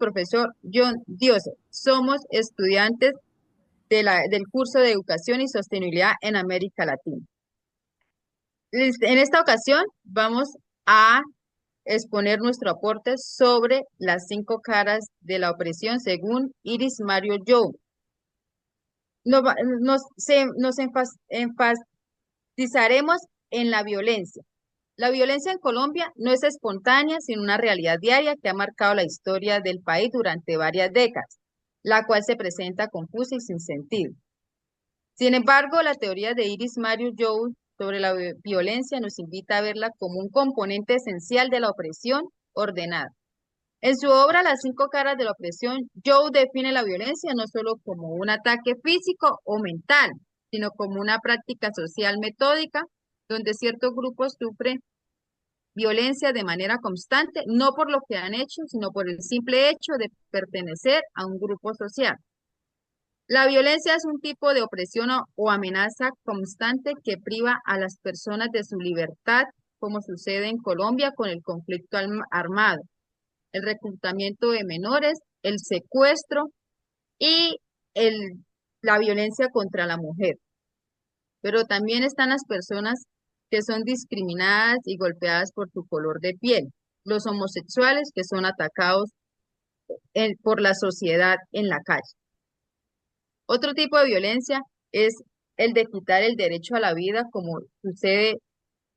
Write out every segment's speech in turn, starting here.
profesor John Diose. Somos estudiantes del curso de Educación y Sostenibilidad en América Latina. En esta ocasión vamos a exponer nuestro aporte sobre las 5 caras de la opresión según Iris Mario Joe. Nos enfatizaremos en la violencia. La violencia en Colombia no es espontánea, sino una realidad diaria que ha marcado la historia del país durante varias décadas, la cual se presenta confusa y sin sentido. Sin embargo, la teoría de Iris Mario Joe sobre la violencia nos invita a verla como un componente esencial de la opresión ordenada. En su obra Las 5 caras de la opresión, Joe define la violencia no solo como un ataque físico o mental, sino como una práctica social metódica donde ciertos grupos sufren violencia de manera constante, no por lo que han hecho, sino por el simple hecho de pertenecer a un grupo social. La violencia es un tipo de opresión o amenaza constante que priva a las personas de su libertad, como sucede en Colombia con el conflicto armado, el reclutamiento de menores, el secuestro y la violencia contra la mujer. Pero también están las personas que son discriminadas y golpeadas por su color de piel, los homosexuales que son atacados por la sociedad en la calle. Otro tipo de violencia es el de quitar el derecho a la vida, como sucede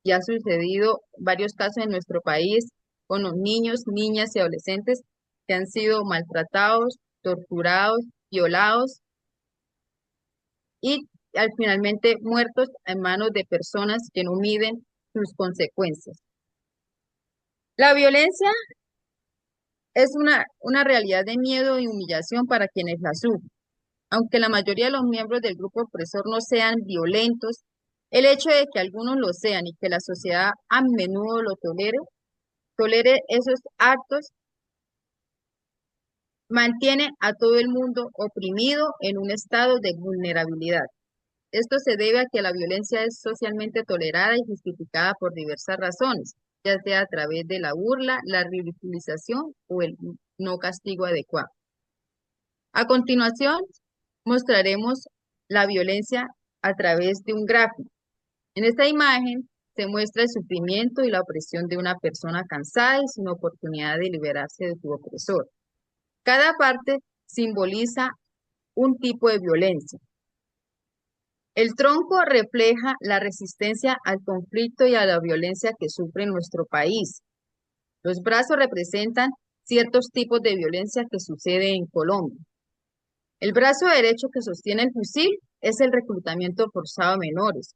y ha sucedido varios casos en nuestro país con los niños, niñas y adolescentes que han sido maltratados, torturados, violados y finalmente muertos en manos de personas que no miden sus consecuencias. La violencia es una realidad de miedo y humillación para quienes la sufren. Aunque la mayoría de los miembros del grupo opresor no sean violentos, el hecho de que algunos lo sean y que la sociedad a menudo lo tolere esos actos, mantiene a todo el mundo oprimido en un estado de vulnerabilidad. Esto se debe a que la violencia es socialmente tolerada y justificada por diversas razones, ya sea a través de la burla, la ridiculización o el no castigo adecuado. A continuación, mostraremos la violencia a través de un gráfico. En esta imagen se muestra el sufrimiento y la opresión de una persona cansada y sin oportunidad de liberarse de su opresor. Cada parte simboliza un tipo de violencia. El tronco refleja la resistencia al conflicto y a la violencia que sufre nuestro país. Los brazos representan ciertos tipos de violencia que sucede en Colombia. El brazo derecho que sostiene el fusil es el reclutamiento forzado a menores.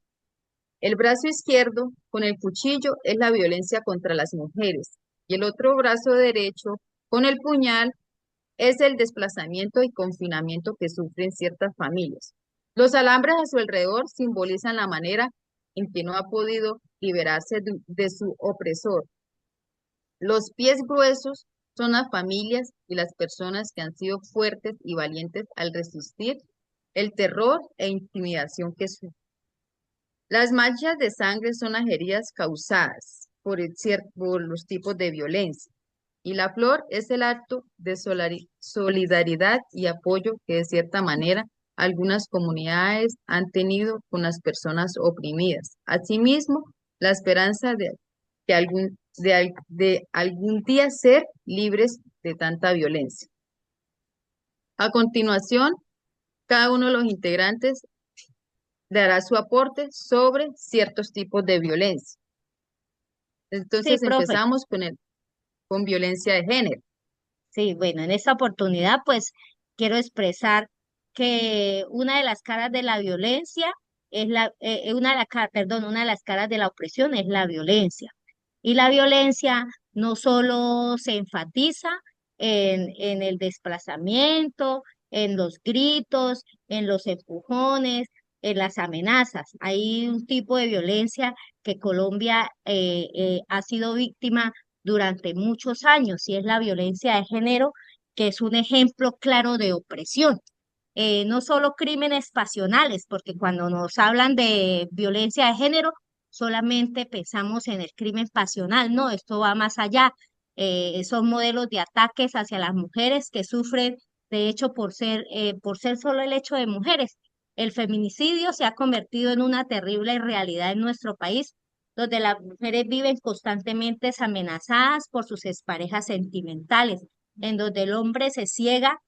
El brazo izquierdo con el cuchillo es la violencia contra las mujeres. Y el otro brazo derecho con el puñal es el desplazamiento y confinamiento que sufren ciertas familias. Los alambres a su alrededor simbolizan la manera en que no ha podido liberarse de su opresor. Los pies gruesos son las familias y las personas que han sido fuertes y valientes al resistir el terror e intimidación que sufren. Las manchas de sangre son las heridas causadas por los tipos de violencia. Y la flor es el acto de solidaridad y apoyo que de cierta manera algunas comunidades han tenido con las personas oprimidas. Asimismo, la esperanza de algún día ser libres de tanta violencia. A continuación, cada uno de los integrantes dará su aporte sobre ciertos tipos de violencia. Sí, Entonces profe. empezamos con violencia de género. Sí, bueno, en esta oportunidad pues quiero expresar que una de las caras de la violencia es una de las caras de la opresión es la violencia. Y la violencia no solo se enfatiza en el desplazamiento, en los gritos, en los empujones, en las amenazas. Hay un tipo de violencia que Colombia ha sido víctima durante muchos años y es la violencia de género, que es un ejemplo claro de opresión. No solo crímenes pasionales, porque cuando nos hablan de violencia de género, solamente pensamos en el crimen pasional, no, esto va más allá. son modelos de ataques hacia las mujeres que sufren, de hecho, por ser solo el hecho de mujeres. El feminicidio se ha convertido en una terrible realidad en nuestro país, donde las mujeres viven constantemente amenazadas por sus exparejas sentimentales, en donde el hombre se ciega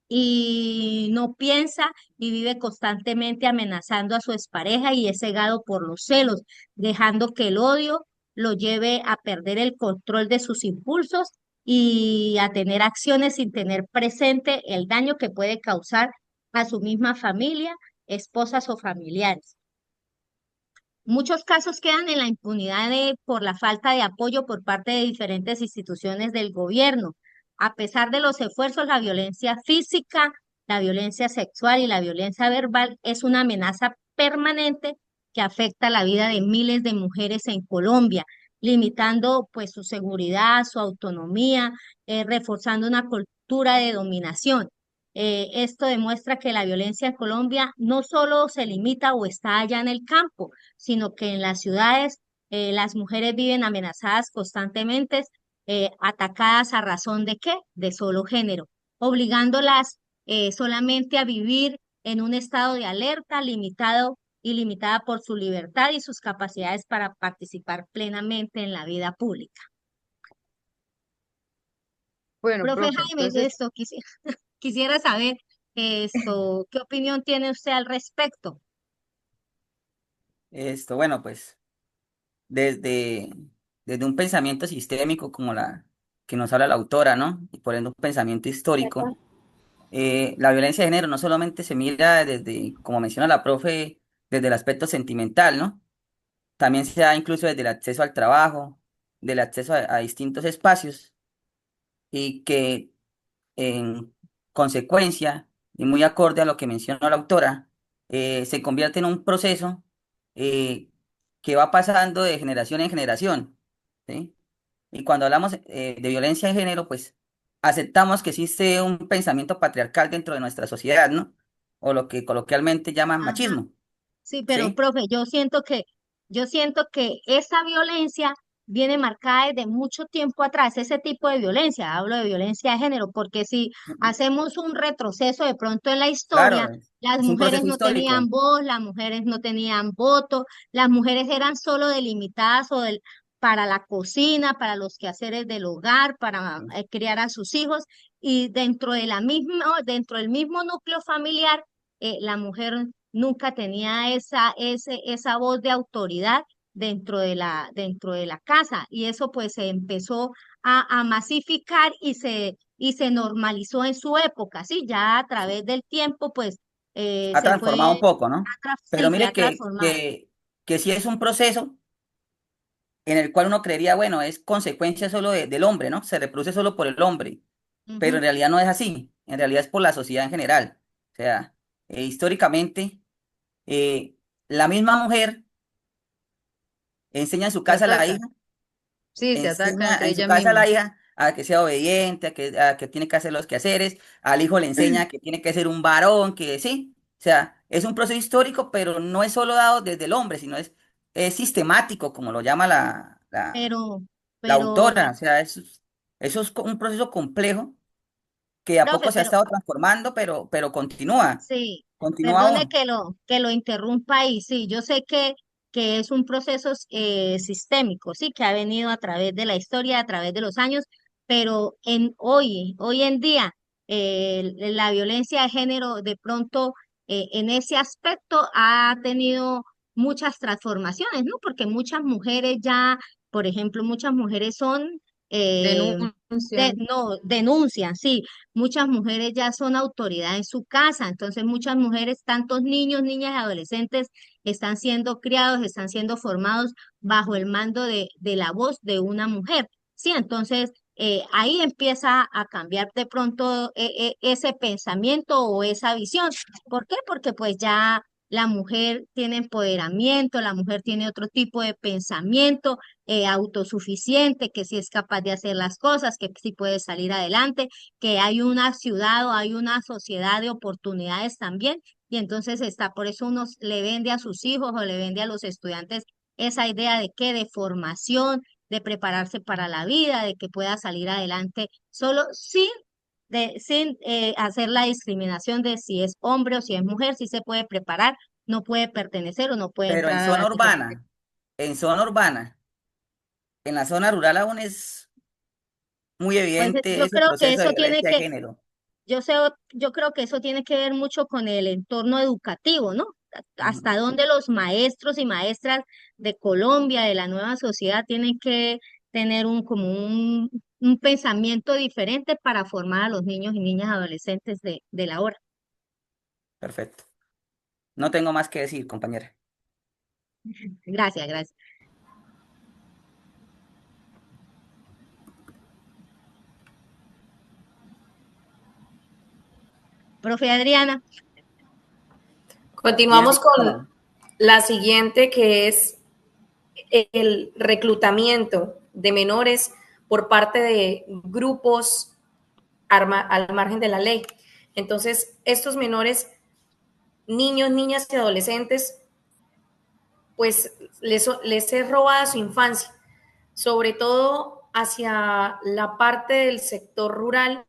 y no piensa y vive constantemente amenazando a su expareja y es cegado por los celos, dejando que el odio lo lleve a perder el control de sus impulsos y a tener acciones sin tener presente el daño que puede causar a su misma familia, esposas o familiares. Muchos casos quedan en la impunidad por la falta de apoyo por parte de diferentes instituciones del gobierno. A pesar de los esfuerzos, la violencia física, la violencia sexual y la violencia verbal es una amenaza permanente que afecta la vida de miles de mujeres en Colombia, limitando pues su seguridad, su autonomía, reforzando una cultura de dominación. Esto demuestra que la violencia en Colombia no solo se limita o está allá en el campo, sino que en las ciudades las mujeres viven amenazadas constantemente, atacadas a razón de qué, de solo género, obligándolas solamente a vivir en un estado de alerta limitado y limitada por su libertad y sus capacidades para participar plenamente en la vida pública. Bueno, Profe profe, Jaime, entonces, quisiera saber ¿qué opinión tiene usted al respecto? Bueno, pues desde, desde un pensamiento sistémico como la que nos habla la autora, ¿no? Y por ende un pensamiento histórico, la violencia de género no solamente se mira desde, como menciona la profe, desde el aspecto sentimental, ¿no? También se da incluso desde el acceso al trabajo, del acceso a distintos espacios y que en consecuencia, y muy acorde a lo que mencionó la autora, se convierte en un proceso eh, que va pasando de generación en generación, ¿sí? Y cuando hablamos de violencia de género, pues aceptamos que existe un pensamiento patriarcal dentro de nuestra sociedad, ¿no? O lo que coloquialmente llaman Ajá. machismo, Sí, pero ¿sí? profe, yo siento que esa violencia viene marcada desde mucho tiempo atrás, ese tipo de violencia, hablo de violencia de género, porque si hacemos un retroceso de pronto en la historia, Claro, las es un mujeres proceso no tenían histórico. voz, las mujeres no tenían voto, las mujeres eran solo delimitadas para la cocina, para los quehaceres del hogar, para criar a sus hijos, y dentro del mismo núcleo familiar, la mujer nunca tenía esa voz de autoridad dentro de la casa y eso pues se empezó a masificar y se normalizó en su época, ¿sí? Ya a través del tiempo pues Ha se transformado un fue, poco, ¿no? Pero sí, se mire ha transformado. que sí es un proceso en el cual uno creería, bueno, es consecuencia solo del hombre, ¿no? Se reproduce solo por el hombre, pero en Ujú. realidad no es así, en realidad es por la sociedad en general. O sea, históricamente, eh, la misma mujer enseña en su se casa a la atacan. hija, Sí, se atacan enseña entre en su ellas casa a mismas. la hija a que sea obediente, a que tiene que hacer los quehaceres, al hijo le enseña que tiene que ser un varón, que sí, o sea, es un proceso histórico, pero no es solo dado desde el hombre, sino es sistemático, como lo llama Pero, la pero, autora, o sea, eso es un proceso complejo que a profe, poco se ha pero estado transformando, pero sí, continúa perdone aún. que lo interrumpa y sí, yo sé que es un proceso sistémico, sí, que ha venido a través de la historia, a través de los años, pero hoy en día, la violencia de género de pronto en ese aspecto ha tenido muchas transformaciones, ¿no? Porque muchas mujeres ya, por ejemplo, muchas mujeres son, eh, Denuncian. no, denuncian, sí. Muchas mujeres ya son autoridad en su casa, entonces muchas mujeres, tantos niños, niñas y adolescentes están siendo criados, están siendo formados bajo el mando de la voz de una mujer. Sí, entonces ahí empieza a cambiar de pronto ese pensamiento o esa visión. ¿Por qué? Porque pues ya la mujer tiene empoderamiento, la mujer tiene otro tipo de pensamiento autosuficiente, que sí es capaz de hacer las cosas, que sí puede salir adelante, que hay una ciudad o hay una sociedad de oportunidades también, y entonces está, por eso le vende a sus hijos o le vende a los estudiantes esa idea de que de formación, de prepararse para la vida, de que pueda salir adelante solo sin hacer la discriminación de si es hombre o si es mujer, si se puede preparar, no puede pertenecer o no puede Pero entrar a las diferentes. en zona urbana, en la zona rural aún es muy Pues evidente yo ese creo que proceso de eso tiene violencia de que, género. yo creo que eso tiene que ver mucho con el entorno educativo, ¿no? Ujú. Hasta dónde los maestros y maestras de Colombia, de la nueva sociedad, tienen que tener un pensamiento diferente para formar a los niños y niñas adolescentes de la hora. Perfecto. No tengo más que decir, compañera. Gracias, gracias. Profe Adriana, Continuamos Bien, con bueno, la siguiente, que es el reclutamiento de menores por parte de grupos al margen de la ley. Entonces, estos menores, niños, niñas y adolescentes, pues les es robada su infancia, sobre todo hacia la parte del sector rural,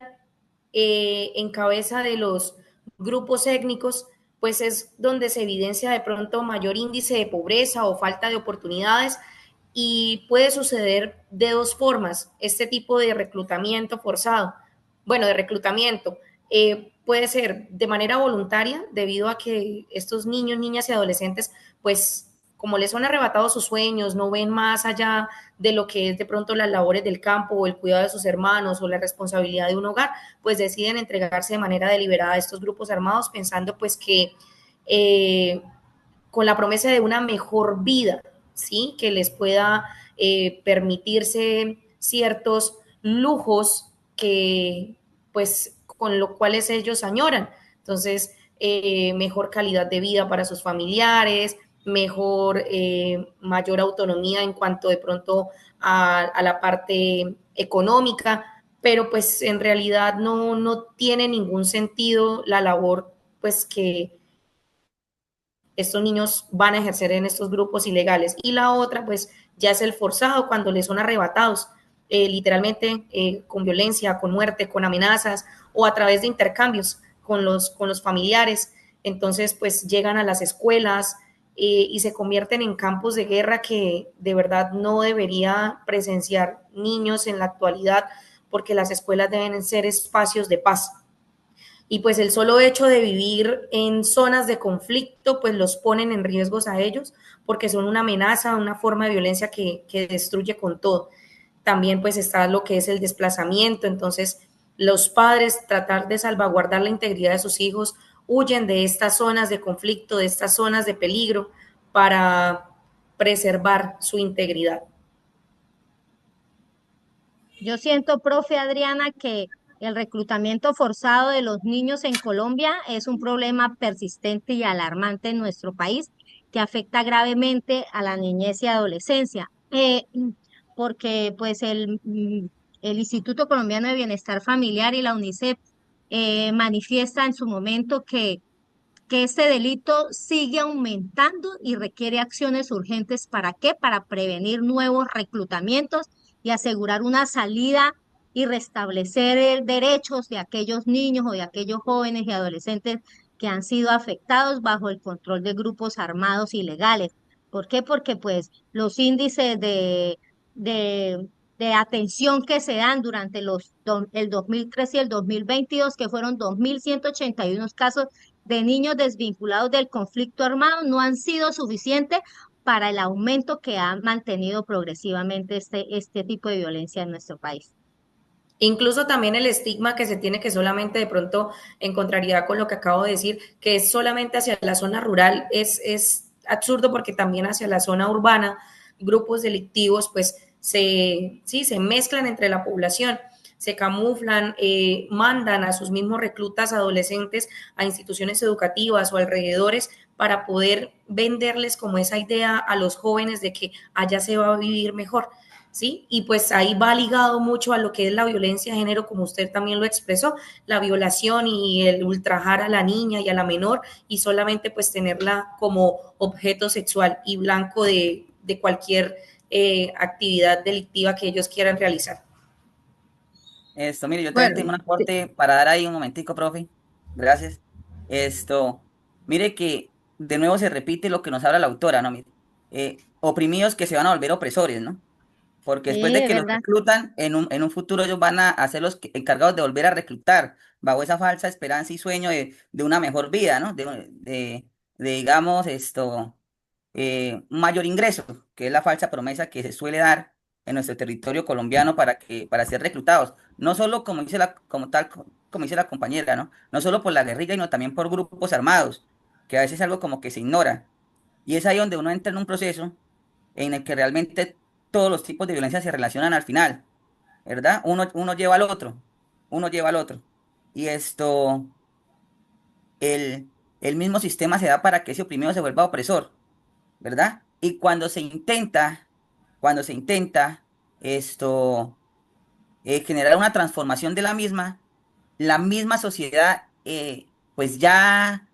en cabeza de los grupos étnicos, pues es donde se evidencia de pronto mayor índice de pobreza o falta de oportunidades, y puede suceder de dos formas este tipo de reclutamiento forzado. Bueno, de reclutamiento. Puede ser de manera voluntaria, debido a que estos niños, niñas y adolescentes, pues como les son arrebatados sus sueños, no ven más allá de lo que es de pronto las labores del campo o el cuidado de sus hermanos o la responsabilidad de un hogar, pues deciden entregarse de manera deliberada a estos grupos armados, pensando pues que con la promesa de una mejor vida, ¿sí? Que les pueda permitirse ciertos lujos que, pues, con los cuales ellos añoran. Entonces, mejor calidad de vida para sus familiares, mayor autonomía en cuanto de pronto a la parte económica, pero pues en realidad no tiene ningún sentido la labor pues que estos niños van a ejercer en estos grupos ilegales. Y la otra, pues ya es el forzado, cuando les son arrebatados, literalmente con violencia, con muerte, con amenazas o a través de intercambios con los familiares. Entonces, pues llegan a las escuelas y se convierten en campos de guerra que de verdad no debería presenciar niños en la actualidad, porque las escuelas deben ser espacios de paz, y pues el solo hecho de vivir en zonas de conflicto pues los ponen en riesgos a ellos, porque son una amenaza, una forma de violencia que destruye con todo. También pues está lo que es el desplazamiento. Entonces los padres, tratar de salvaguardar la integridad de sus hijos, huyen de estas zonas de conflicto, de estas zonas de peligro, para preservar su integridad. yo siento, profe Adriana, que el reclutamiento forzado de los niños en Colombia es un problema persistente y alarmante en nuestro país que afecta gravemente a la niñez y adolescencia. Porque pues el Instituto Colombiano de Bienestar Familiar y la UNICEF manifiesta en su momento que este delito sigue aumentando y requiere acciones urgentes. ¿Para qué? Para prevenir nuevos reclutamientos y asegurar una salida y restablecer derechos de aquellos niños o de aquellos jóvenes y adolescentes que han sido afectados bajo el control de grupos armados ilegales. ¿Por qué? Porque pues los índices de, de atención que se dan durante el 2003 y el 2022, que fueron 2.181 casos de niños desvinculados del conflicto armado, no han sido suficientes para el aumento que ha mantenido progresivamente este tipo de violencia en nuestro país. Incluso también el estigma que se tiene, que solamente de pronto en contrariedad con lo que acabo de decir, que es solamente hacia la zona rural, es absurdo, porque también hacia la zona urbana grupos delictivos pues se mezclan entre la población, se camuflan, mandan a sus mismos reclutas adolescentes a instituciones educativas o alrededores para poder venderles como esa idea a los jóvenes de que allá se va a vivir mejor. ¿Sí? Y pues ahí va ligado mucho a lo que es la violencia de género, como usted también lo expresó, la violación y el ultrajar a la niña y a la menor, y solamente pues tenerla como objeto sexual y blanco de cualquier actividad delictiva que ellos quieran realizar. Mire, yo también Bueno, tengo un sí, aporte para dar ahí un momentico, profe. Gracias. Mire que de nuevo se repite lo que nos habla la autora, ¿no? Mire, oprimidos que se van a volver opresores, ¿no? Porque después Sí, de de que los verdad. reclutan, en un futuro ellos van a ser los encargados de volver a reclutar, bajo esa falsa esperanza y sueño de una mejor vida, ¿no? Digamos, un mayor ingreso, que es la falsa promesa que se suele dar en nuestro territorio colombiano para ser reclutados. No solo como dice como dice la compañera, ¿no? No solo por la guerrilla, sino también por grupos armados, que a veces es algo como que se ignora. Y es ahí donde uno entra en un proceso en el que realmente todos los tipos de violencia se relacionan al final, ¿verdad? Uno lleva al otro, uno lleva al otro. Y el mismo sistema se da para que ese oprimido se vuelva opresor, ¿verdad? Y cuando se intenta esto, generar una transformación de la misma sociedad, pues ya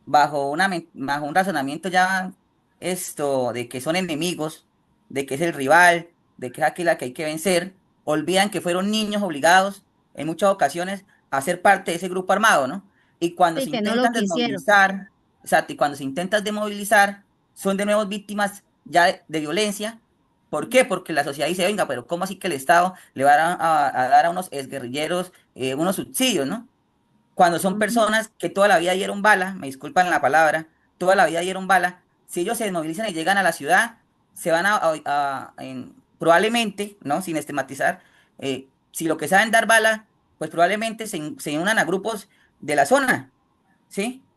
bajo un razonamiento ya de que son enemigos, de que es el rival, de que es aquella que hay que vencer, olvidan que fueron niños obligados en muchas ocasiones a ser parte de ese grupo armado, ¿no? Y cuando Sí, se que no lo intentan quisieron. desmovilizar, exacto, y cuando se intentan desmovilizar, son de nuevo víctimas ya de violencia. ¿Por qué? Porque la sociedad dice, venga, pero ¿cómo así que el Estado le va a dar a unos exguerrilleros unos subsidios, ¿no? Cuando son Ujú. personas que toda la vida dieron bala, me disculpan la palabra, toda la vida dieron bala, si ellos se desmovilizan y llegan a la ciudad, se van probablemente, ¿no? Sin estigmatizar, si lo que saben dar bala, pues probablemente se unan a grupos de la zona, ¿sí?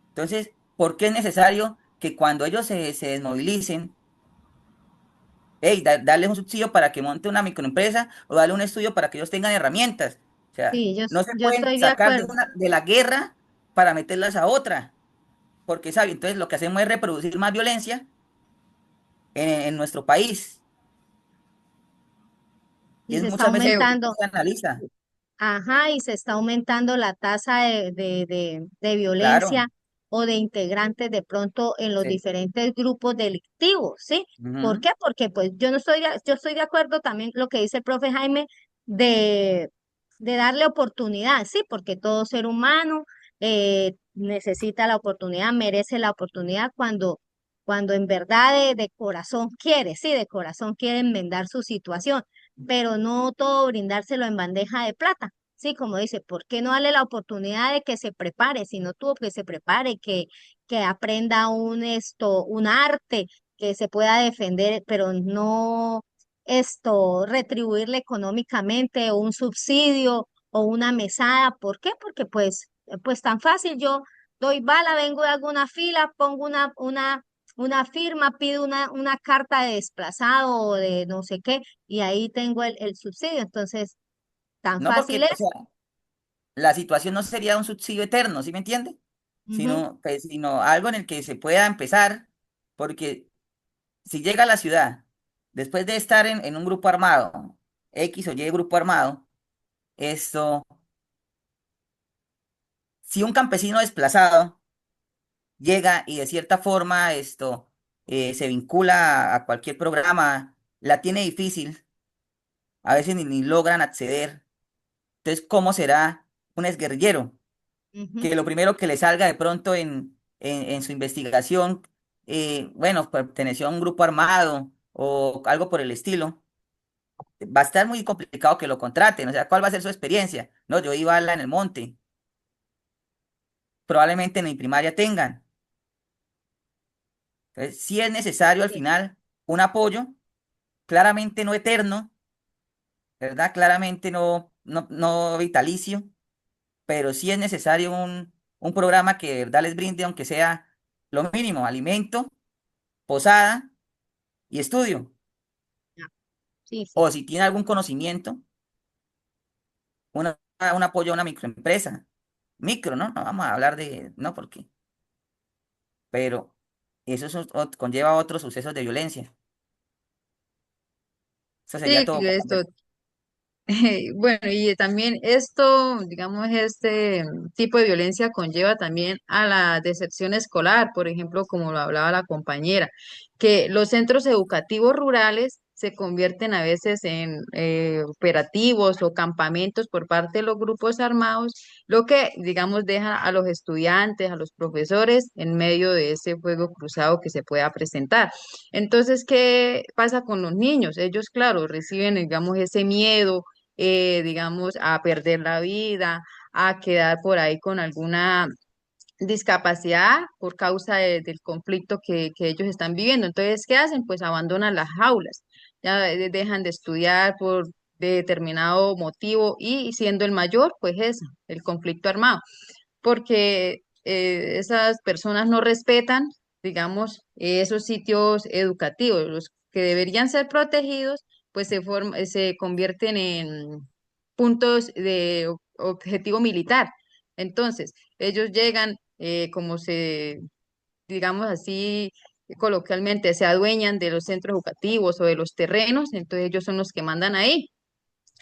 Entonces, ¿por qué es necesario que cuando ellos se desmovilicen, hey, darles un subsidio para que monte una microempresa o darle un estudio para que ellos tengan herramientas? O sea, Sí, no se yo pueden estoy de sacar acuerdo. de la guerra para meterlas a otra, porque, ¿sabe? Entonces lo que hacemos es reproducir más violencia en nuestro país y Y es se está muchas veces lo que no aumentando. se analiza. Ajá, y se está aumentando la tasa de Claro, violencia o de integrantes de pronto en los sí. diferentes grupos delictivos, ¿sí? ¿Por Ujú. qué? Porque pues yo estoy de acuerdo también lo que dice el profe Jaime de, de darle oportunidad, ¿sí? Porque todo ser humano necesita la oportunidad, merece la oportunidad cuando en verdad de corazón quiere, ¿sí? De corazón quiere enmendar su situación, pero no todo brindárselo en bandeja de plata. Sí, como dice, ¿por qué no darle la oportunidad de que se prepare? Si no tuvo que se prepare, que aprenda un arte, que se pueda defender, pero no retribuirle económicamente o un subsidio o una mesada. ¿Por qué? Porque pues tan fácil, yo doy bala, vengo de alguna fila, pongo una firma, pido una carta de desplazado o de no sé qué, y ahí tengo el subsidio. Entonces, tan No fácil porque, o es. sea, la situación no sería un subsidio eterno, ¿sí me entiende? Ujú, Sino algo en el que se pueda empezar, porque si llega a la ciudad, después de estar en un grupo armado, X o Y grupo armado, esto, si un campesino desplazado llega y de cierta forma se vincula a cualquier programa, la tiene difícil, a veces ni logran acceder. Entonces, ¿cómo será un exguerrillero? ujú, Que lo primero que le salga de pronto en su investigación, bueno, perteneció a un grupo armado o algo por el estilo, va a estar muy complicado que lo contraten. O sea, ¿cuál va a ser su experiencia? No, yo iba a la en el monte, probablemente en mi primaria tengan. Entonces, sí es necesario al sí, final un apoyo, claramente no eterno, ¿verdad? Claramente no vitalicio, pero sí es necesario un programa que de verdad les brinde, aunque sea lo mínimo, alimento, posada y estudio. ya, sí, sí. O si tiene algún conocimiento, un apoyo a una microempresa. Micro, ¿no? No vamos a hablar de, no, porque, pero eso conlleva otros sucesos de violencia. Eso sería sí, todo, compañero. Bueno, y también esto, digamos, este tipo de violencia conlleva también a la deserción escolar, por ejemplo, como lo hablaba la compañera, que los centros educativos rurales se convierten a veces en operativos o campamentos por parte de los grupos armados, lo que, digamos, deja a los estudiantes, a los profesores en medio de ese fuego cruzado que se pueda presentar. Entonces, ¿qué pasa con los niños? Ellos, claro, reciben, digamos, ese miedo, digamos, a perder la vida, a quedar por ahí con alguna discapacidad por causa del conflicto que ellos están viviendo. Entonces, ¿qué hacen? Pues abandonan las jaulas, ya dejan de estudiar por determinado motivo y siendo el mayor, pues es el conflicto armado, porque esas personas no respetan, digamos, esos sitios educativos, los que deberían ser protegidos, pues se convierten en puntos de objetivo militar. Entonces, ellos llegan, como se, digamos así, coloquialmente, se adueñan de los centros educativos o de los terrenos, entonces ellos son los que mandan ahí.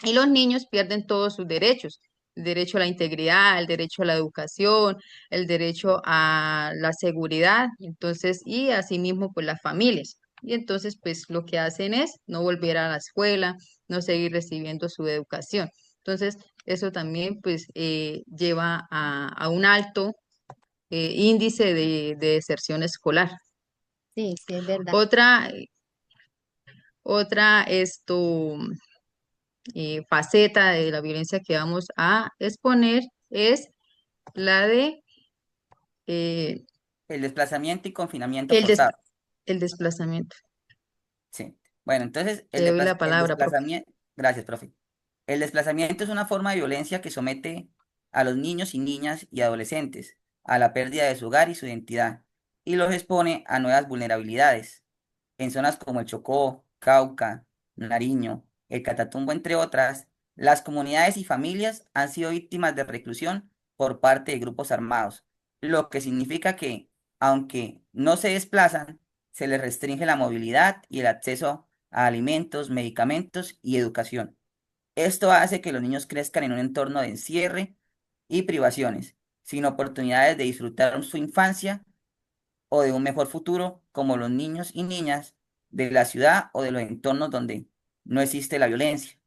Y los niños pierden todos sus derechos, el derecho a la integridad, el derecho a la educación, el derecho a la seguridad, entonces, y asimismo, pues las familias. Y entonces, pues lo que hacen es no volver a la escuela, no seguir recibiendo su educación. Entonces, eso también, pues, lleva a un alto índice de deserción escolar. Sí, sí, es verdad. Otra, esto faceta de la violencia que vamos a exponer es la de eh, El desplazamiento y confinamiento el, des- forzado. el desplazamiento. Sí. Bueno, entonces Te doy la el palabra, profe. desplazamiento, gracias, profe. El desplazamiento es una forma de violencia que somete a los niños y niñas y adolescentes a la pérdida de su hogar y su identidad y los expone a nuevas vulnerabilidades. En zonas como el Chocó, Cauca, Nariño, el Catatumbo, entre otras, las comunidades y familias han sido víctimas de reclusión por parte de grupos armados, lo que significa que, aunque no se desplazan, se les restringe la movilidad y el acceso a alimentos, medicamentos y educación. Esto hace que los niños crezcan en un entorno de encierre y privaciones, sin oportunidades de disfrutar su infancia o de un mejor futuro, como los niños y niñas de la ciudad o de los entornos donde no existe la violencia.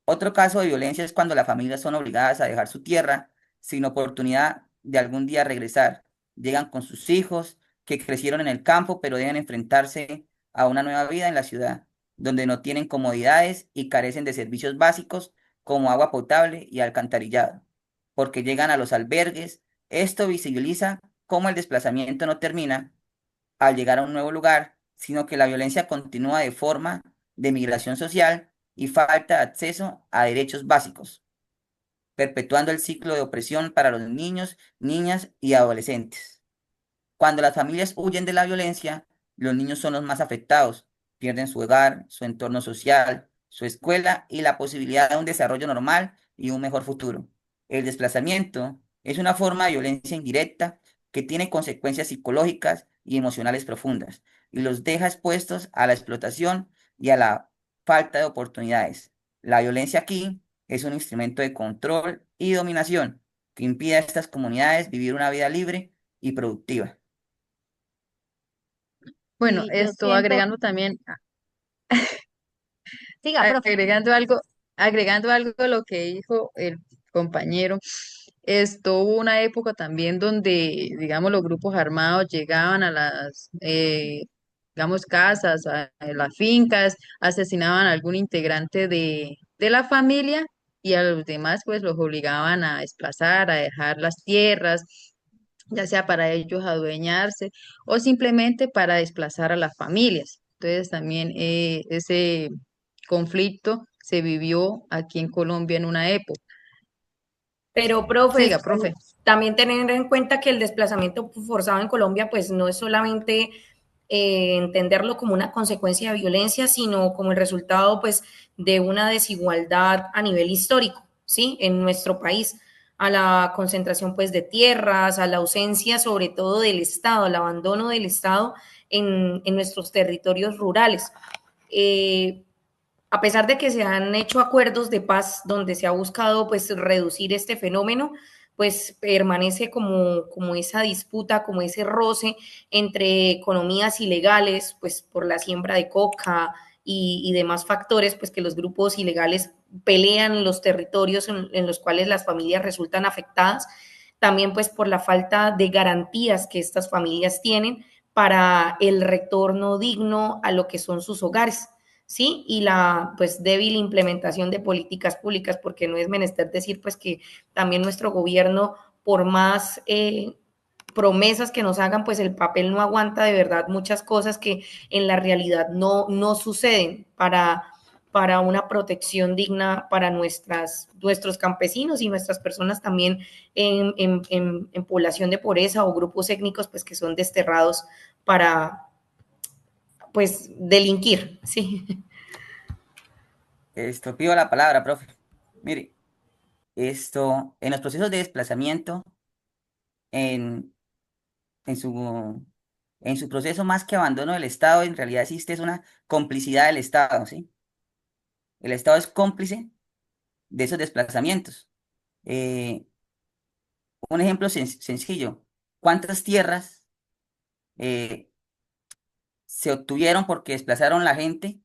Otro caso de violencia es cuando las familias son obligadas a dejar su tierra sin oportunidad de algún día regresar. Llegan con sus hijos que crecieron en el campo, pero deben enfrentarse a una nueva vida en la ciudad, donde no tienen comodidades y carecen de servicios básicos como agua potable y alcantarillado, porque llegan a los albergues. Esto visibiliza cómo el desplazamiento no termina al llegar a un nuevo lugar, sino que la violencia continúa de forma de migración social y falta de acceso a derechos básicos, perpetuando el ciclo de opresión para los niños, niñas y adolescentes. Cuando las familias huyen de la violencia, los niños son los más afectados, pierden su hogar, su entorno social, su escuela y la posibilidad de un desarrollo normal y un mejor futuro. El desplazamiento es una forma de violencia indirecta que tiene consecuencias psicológicas y emocionales profundas y los deja expuestos a la explotación y a la falta de oportunidades. La violencia aquí es un instrumento de control y dominación que impide a estas comunidades vivir una vida libre y productiva. Bueno, Sí, yo esto siento, agregando también, siga, profe. agregando algo a lo que dijo el compañero, esto hubo una época también donde, digamos, los grupos armados llegaban a las, digamos, casas, a las fincas, asesinaban a algún integrante de la familia y a los demás, pues, los obligaban a desplazar, a dejar las tierras, ya sea para ellos adueñarse o simplemente para desplazar a las familias. Entonces, también ese conflicto se vivió aquí en Colombia en una época. Pero, profe, Siga, profe. también tener en cuenta que el desplazamiento forzado en Colombia, pues no es solamente entenderlo como una consecuencia de violencia, sino como el resultado, pues, de una desigualdad a nivel histórico, ¿sí? En nuestro país, a la concentración, pues, de tierras, a la ausencia, sobre todo, del Estado, al abandono del Estado en nuestros territorios rurales. Eh, a pesar de que se han hecho acuerdos de paz donde se ha buscado pues reducir este fenómeno, pues permanece como esa disputa, como ese roce entre economías ilegales, pues por la siembra de coca y demás factores, pues que los grupos ilegales pelean los territorios en los cuales las familias resultan afectadas, también pues por la falta de garantías que estas familias tienen para el retorno digno a lo que son sus hogares. ¿Sí? Y la pues débil implementación de políticas públicas, porque no es menester decir pues que también nuestro gobierno, por más promesas que nos hagan, pues el papel no aguanta de verdad muchas cosas que en la realidad no suceden para una protección digna para nuestros campesinos y nuestras personas también en población de pobreza o grupos étnicos pues que son desterrados para pues delinquir, ¿sí? Pido la palabra, profe. Mire, en los procesos de desplazamiento, en, en su, en su proceso más que abandono del Estado, en realidad existe es una complicidad del Estado, ¿sí? El Estado es cómplice de esos desplazamientos. Eh, un ejemplo sencillo, ¿cuántas tierras eh, se obtuvieron porque desplazaron la gente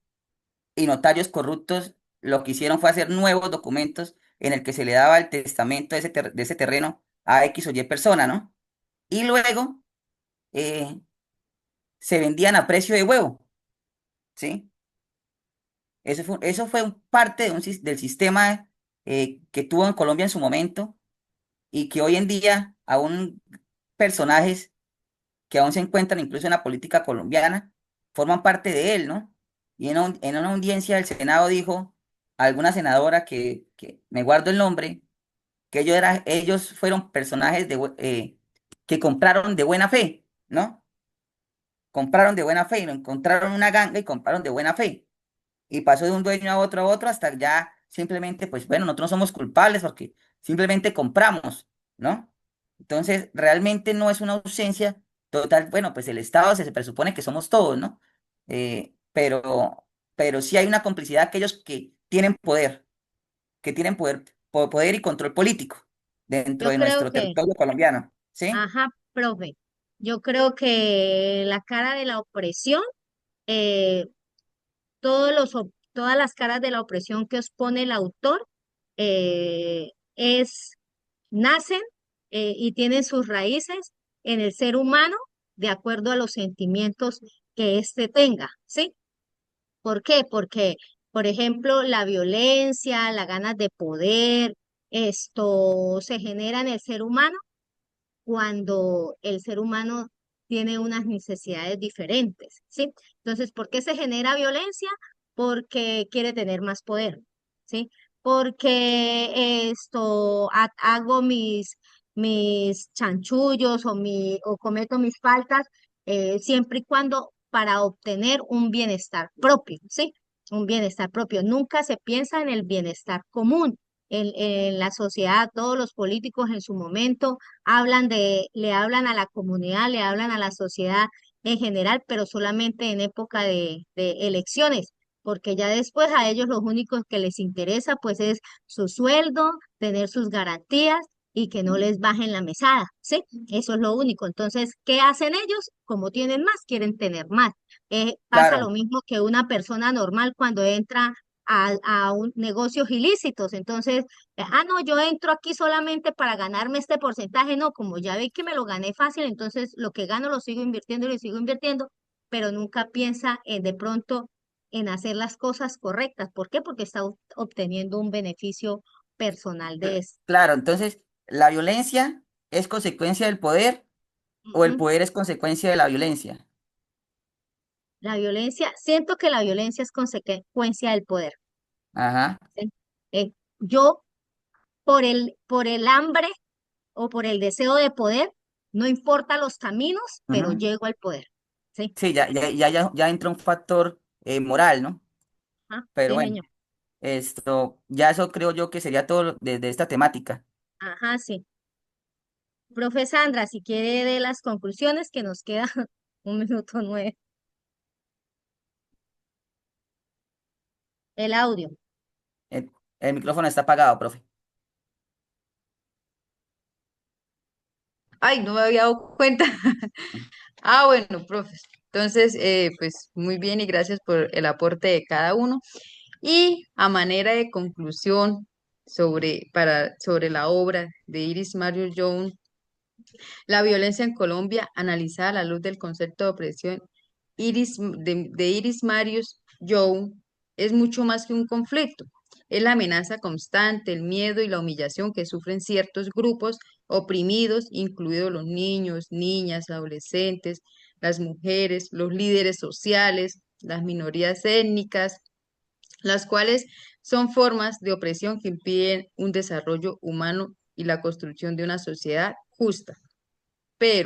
y notarios corruptos lo que hicieron fue hacer nuevos documentos en el que se le daba el testamento de ese terreno a X o Y persona, ¿no? Y luego eh, se vendían a precio de huevo, ¿sí? Eso fue parte de del sistema que tuvo en Colombia en su momento y que hoy en día aún personajes que aún se encuentran incluso en la política colombiana forman parte de él, ¿no? Y en una audiencia del Senado dijo alguna senadora que me guardo el nombre, que ellos fueron personajes que compraron de buena fe, ¿no? Compraron de buena fe, y lo encontraron una ganga y compraron de buena fe. Y pasó de un dueño a otro, hasta ya simplemente, pues bueno, nosotros no somos culpables porque simplemente compramos, ¿no? Entonces, realmente no es una ausencia total, bueno, pues el Estado se presupone que somos todos, ¿no? Pero sí hay una complicidad de aquellos que tienen poder y control político dentro Yo de creo nuestro que, territorio colombiano, ¿sí? ajá, profe, yo creo que la cara de la opresión, eh, todas las caras de la opresión que expone el autor, eh, es, nacen y tienen sus raíces en el ser humano de acuerdo a los sentimientos que éste tenga, ¿sí? ¿Por qué? Porque, por ejemplo, la violencia, las ganas de poder, esto se genera en el ser humano cuando el ser humano tiene unas necesidades diferentes, ¿sí? Entonces, ¿por qué se genera violencia? Porque quiere tener más poder, ¿sí? Porque hago mis chanchullos o cometo mis faltas siempre y cuando para obtener un bienestar propio, ¿sí? Un bienestar propio. Nunca se piensa en el bienestar común. En la sociedad, todos los políticos en su momento le hablan a la comunidad, le hablan a la sociedad en general, pero solamente en época de elecciones, porque ya después a ellos lo único que les interesa pues es su sueldo, tener sus garantías y que no les bajen la mesada, ¿sí? Eso es lo único. Entonces, ¿qué hacen ellos? Como tienen más, quieren tener más. Pasa lo Claro, mismo que una persona normal cuando entra negocios ilícitos. Entonces, no, yo entro aquí solamente para ganarme este porcentaje. No, como ya vi que me lo gané fácil, entonces lo que gano lo sigo invirtiendo y lo sigo invirtiendo, pero nunca piensa en de pronto en hacer las cosas correctas. ¿Por qué? Porque está obteniendo un beneficio personal de eso. claro, entonces, ¿la violencia es consecuencia del poder o el Ujú. poder es consecuencia de la violencia? La violencia, siento que la violencia es consecuencia del poder. Ajá. ¿Sí? Yo, por el hambre o por el deseo de poder, no importa los caminos, pero Ujú. llego al poder. ¿Sí? Sí, ya entra un factor moral, ¿no? Ajá, Pero sí, bueno, señor. ya eso creo yo que sería todo de esta temática. Ajá, sí. Profe Sandra, si quiere de las conclusiones, que nos queda 1 minuto 9. El audio. El micrófono está apagado, profe. Ay, no me había dado cuenta. Ah, bueno, profes. Entonces, pues muy bien y gracias por el aporte de cada uno. Y a manera de conclusión sobre la obra de Iris Marius Jones, la violencia en Colombia, analizada a la luz del concepto de opresión de Iris Marius Jones, es mucho más que un conflicto. Es la amenaza constante, el miedo y la humillación que sufren ciertos grupos oprimidos, incluidos los niños, niñas, adolescentes, las mujeres, los líderes sociales, las minorías étnicas, las cuales son formas de opresión que impiden un desarrollo humano y la construcción de una sociedad justa. Pero